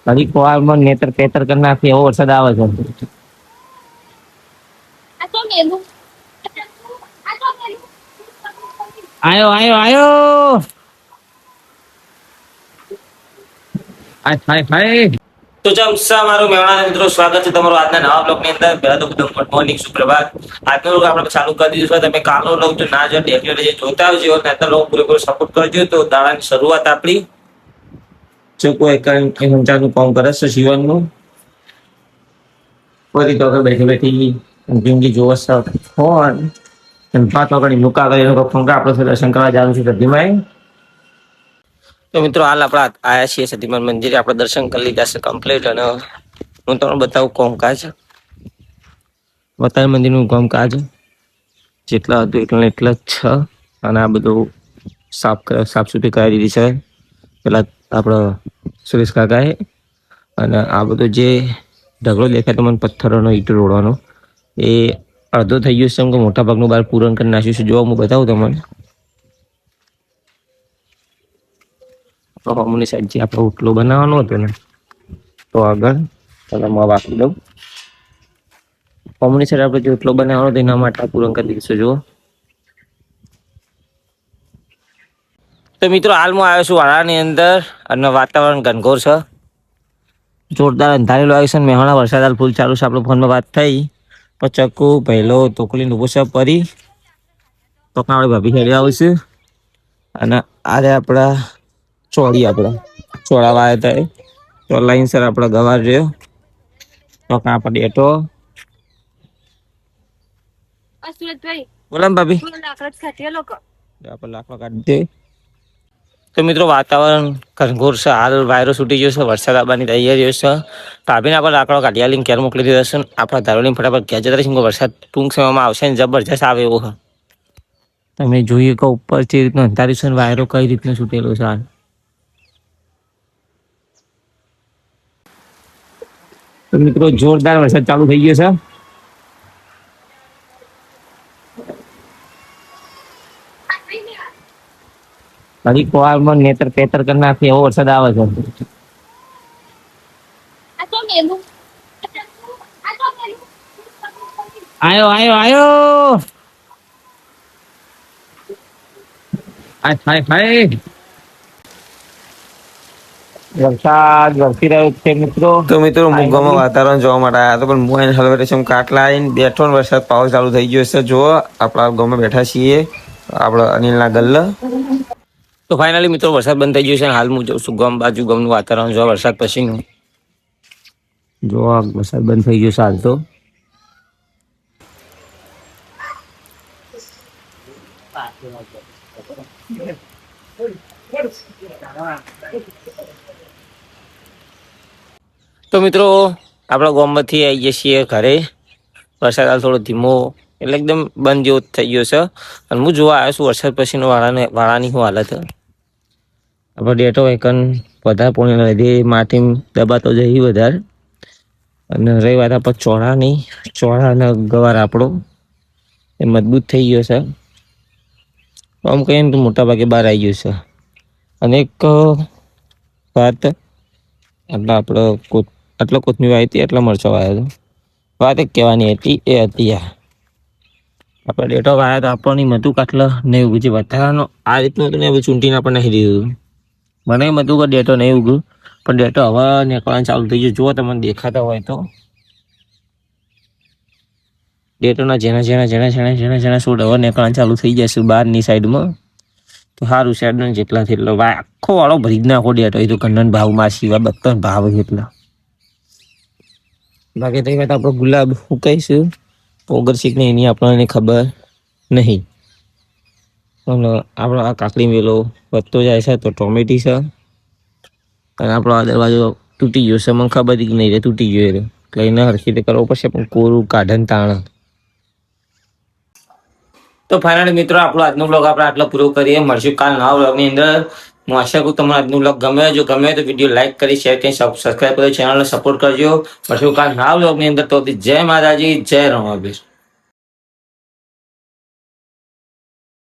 ઘડી કોવામાં નેતર પેતર કરી નાખી એવો વરસાદ આવે છે. આયો આયો આયો હાય હાય. તો જમસા મારું મહેમાન મિત્રો, સ્વાગત છે તમારું આજના નવા બ્લોગ ની અંદર. પહેલા તો ગુડ મોર્નિંગ, સુપ્રભાત. આજનો બ્લોગ આપણે ચાલુ કરી દીધું છે. તમે કાલનો બ્લોગ જો ના જો ડેફિનેટલી જોતા આવજો, નહીતર બ્લોગ પૂરેપૂરો સપોર્ટ કરજો. તો દાડાની શરૂઆત આપણી ચકો એકાંતનું કામ કરે છે જીવનનું. ફરી તો આગળ બેઠી બેઠી જિંદગી જોવે છે ફોન. 5 વાગ્યાની મુકા કરીને ફોન આપણે દર્શન કરવા જવાનું છે સધીમાં. તો મિત્રો હાલ આપણે આયા છીએ સતીમાન મંદિરે. આપણે દર્શન કરી લીધા છે કમ્પ્લીટ. અને હું તમને બતાવું કામકાજ, વતાર મંદિરનું કામકાજ જેટલા હતું એટલા જ છે. અને આ બધું સાફ સુથરી કરાવી દીધી છે પેલા આપણા સુરેશ કાકાએ. અને આ બધો જે ઢગલો દેખાય તો મને પથ્થરોનો ઈંટો રોડવાનો એ અડધો થઈ ગયો છે. એમ કે મોટા ભાગનું બહાર પૂરણ કરી નાખ્યું છે. જો હું બતાવું તમને અમુની સાઈડ જે આપણે ઉટલો બનાવવાનો હતો ને, તો આગળ હું વાપરી દઉં. અમુની સાઈડ આપણે જે ઉટલો બનાવવાનો હતો એના માટે પૂરણ કરી દીધું. જુઓ તો મિત્રો, હાલ હું આવ્યો છું વાડાની અંદર અને વાતાવરણ ઘનઘોર છે, જોરદાર અંધારેલું આવ્યું છે. મેહોણા વરસાદ હાલ ફૂલ ચાલુ છે. આપણે ફોનમાં વાત થઈ પણ ચક્કુ પહેલો તોકલી ઊભો છે પરી તો આપણે ભાભી હેડી આવશે. અને આરે આપણા ચોળી ચોળાવા આવ્યા હતા તો લાઈન સર આપણા ગવાર રહ્યો તો કાં આપણે ડેટો બોલા ભાભી આપણે લાકડો કાઢી દે. તો મિત્રો વાતાવરણ ઘનઘોર છે. હાલ વાયરો છૂટી ગયો છે, વરસાદ આવવાની તૈયારીઓ છે. ભાભીને આપણે લાકડો કાઢી આલીને ઘેર મોકલી દીધા છે. આપણા ધારોની ફટાફટ ઘેર જતા રહીશું. વરસાદ ટૂંક સમયમાં આવશે ને જબરજસ્ત આવે એવું છે. તમે જોઈએ કે ઉપરથી રીતનું અંધાર્યું છે ને વાયરો કઈ રીતનું છૂટેલો છે. હાલ તો મિત્રો જોરદાર વરસાદ ચાલુ થઈ ગયો છે. ઘડી કોવામાં નેતર પેતર કરી નાખી એવો વરસાદ આવે છે. આયો આયો આયો હાય હાય. વરસાદ વરસી રહ્યો છે મિત્રો. તો મિત્રો હું ગામમાં વાતાવરણ જોવા માટે આવ્યા હતો, પણ હું એને હલવેટેશન કાટલા આવીને બેઠો ને વરસાદ પાવ ચાલુ થઈ ગયો છે. જો આપણા ગામમાં બેઠા છીએ આપણા અનિલના ગલ્લા. તો ફાઇનલી મિત્રો વરસાદ બંધ થઈ ગયો છે. હાલ હું જઉં છું ગામ બાજુ. ગામનું વાતાવરણ જોવા વરસાદ પછીનું જોવા વરસાદ બંધ થઈ ગયો છે હાલ તો. તો મિત્રો આપણા ગામમાંથી આવી જઈએ છીએ ઘરે. વરસાદ હાલ થોડો ધીમો એટલે એકદમ બંધ જેવો થઈ ગયો છે. અને હું જોવા આવ્યો છું વરસાદ પછીનો વાળાની શું હાલત. આપણે ડેટો એકન વધારે પોણી લીધે માટી દબાતો જઈ વધારે. અને રહી વાત આપણે ચોળાનો ગવાર આપણો એ મજબૂત થઈ ગયો છે. આમ કહીએ ને તો મોટા ભાગે બહાર આવી ગયું છે. અને એક વાત આપણે આટલો કોથમીર વાવી હતી, એટલો મરચો વાવ્યો હતો. વાત એક કહેવાની હતી એ હતી આપણે ડેટો વાવ્યા તો આપણને મધુ કાટલા નહીં ઉગું જે વધારાનો આ રીતનું હતું ને હવે ચૂંટીને આપણને નાખી દીધું. મને એમ હતું કે ડેટો નહીં ઉગ્યું, પણ ડેટો હવે નીકળવાનું ચાલુ થઈ ગયું. જો તમને દેખાતા હોય તો ડેટોના જેના છોડ હવે નીકળવાનું ચાલુ થઈ જશે બહારની સાઈડમાં. તો સારું સાઈડ જેટલા એટલો આખો વાળો ભરી જ નાખો ડેટો. એ તો કંડન ભાવમાં સિવાય બધા ભાવ એટલા. બાકી તો વાત આપણે ગુલાબ હું કહીશું ઓગરશીક ને એની આપણને ખબર નહીં. પણ આપણો આ કાકડી મેલો વધતો જાય છે તો ટોમેટી છે. અને આપણો આ દરવાજો તૂટી ગયો છે, મને ખબર હતી કે નહીં રે તૂટી ગયો એટલે લઈને હરખી રીતે કરવો પડશે. પણ કોરું કાઢન તાણ. તો ફાઇનલી મિત્રો આપણો આજનો બ્લોગ આપણે આટલો પૂરો કરીએ. મળશું કાલ નવા બ્લોગની અંદર. હું આશા કરું તમને આજનો બ્લોગ ગમે. જો ગમે તો વિડીયો લાઈક કરી શેર કરી સબસ્ક્રાઈબ કરી ચેનલને સપોર્ટ કરજો. મળશું કાલ નવા બ્લોગની અંદર. તો જય માતાજી, જય રમાબીર.